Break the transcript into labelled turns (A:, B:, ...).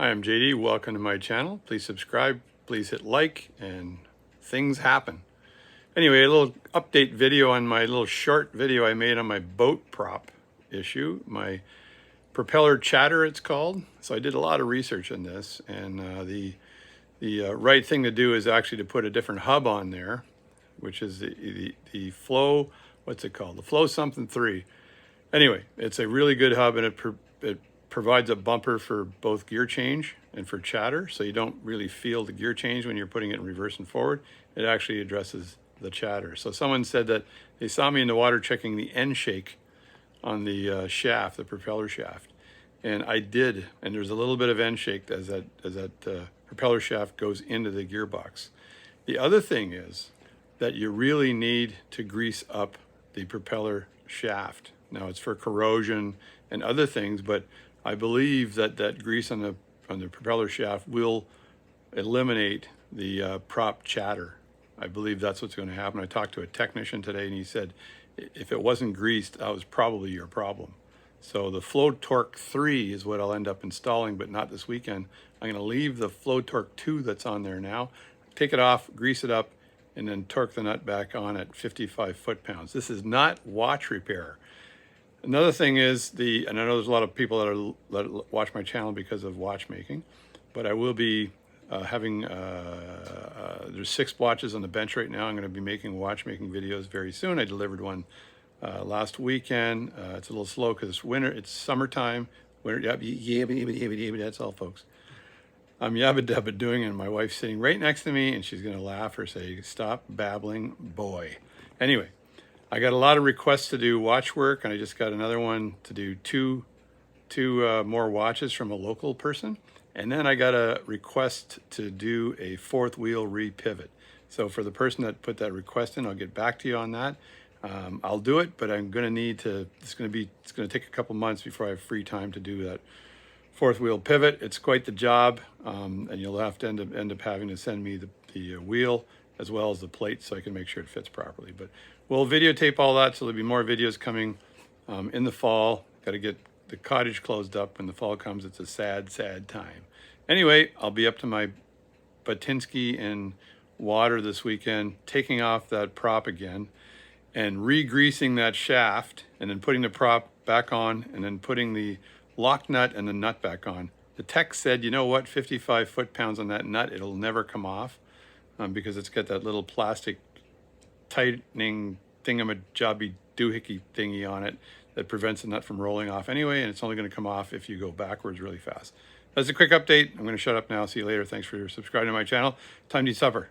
A: Hi, I'm JD. Welcome to my channel. Please subscribe, please hit like, and things happen. Anyway, a little update video on my little short video I made on my boat prop issue, my propeller chatter it's called. So I did a lot of research on this, and the right thing to do is actually to put a different hub on there, which is the flow, what's it called? The flow something 3. Anyway, it's a really good hub, and it provides a bumper for both gear change and for chatter, so you don't really feel the gear change when you're putting it in reverse and forward. It actually addresses the chatter. So someone said that they saw me in the water checking the end shake on the shaft, the propeller shaft, and I did. And there's a little bit of end shake as that propeller shaft goes into the gearbox. The other thing is that you really need to grease up the propeller shaft. Now it's for corrosion and other things, but I believe that grease on the propeller shaft will eliminate the prop chatter. I believe that's what's going to happen. I talked to a technician today, and he said if it wasn't greased, that was probably your problem. So the Flow Torque 3 is what I'll end up installing, but not this weekend. I'm going to leave the Flow Torque 2 that's on there now, take it off, grease it up, and then torque the nut back on at 55 foot-pounds. This is not watch repair. Another thing is and I know there's a lot of people that watch my channel because of watchmaking, but I will be having, there's 6 watches on the bench right now. I'm going to be making watchmaking videos very soon. I delivered one last weekend. It's a little slow because it's winter, it's summertime. Winter, that's all, folks. I'm yabba dabba doing it, and my wife's sitting right next to me, and she's going to laugh or say, "Stop babbling, boy." Anyway, I got a lot of requests to do watch work, and I just got another one to do two more watches from a local person. And then I got a request to do a 4th wheel re-pivot. So for the person that put that request in, I'll get back to you on that. I'll do it, but I'm going to need to, it's going to take a couple months before I have free time to do that 4th wheel pivot. It's quite the job, and you'll have to end up having to send me the wheel as well as the plate so I can make sure it fits properly. But we'll videotape all that, so there'll be more videos coming in the fall. Got to get the cottage closed up. When the fall comes, it's a sad, sad time. Anyway, I'll be up to my Batinsky in water this weekend, taking off that prop again and re-greasing that shaft, and then putting the prop back on, and then putting the lock nut and the nut back on. The tech said, you know what, 55 foot-pounds on that nut, it'll never come off because it's got that little plastic tightening thingamajobby doohickey thingy on it that prevents the nut from rolling off anyway, and it's only going to come off if you go backwards really fast. That's a quick update. I'm going to shut up now. See you later. Thanks for subscribing to my channel. Time to eat supper.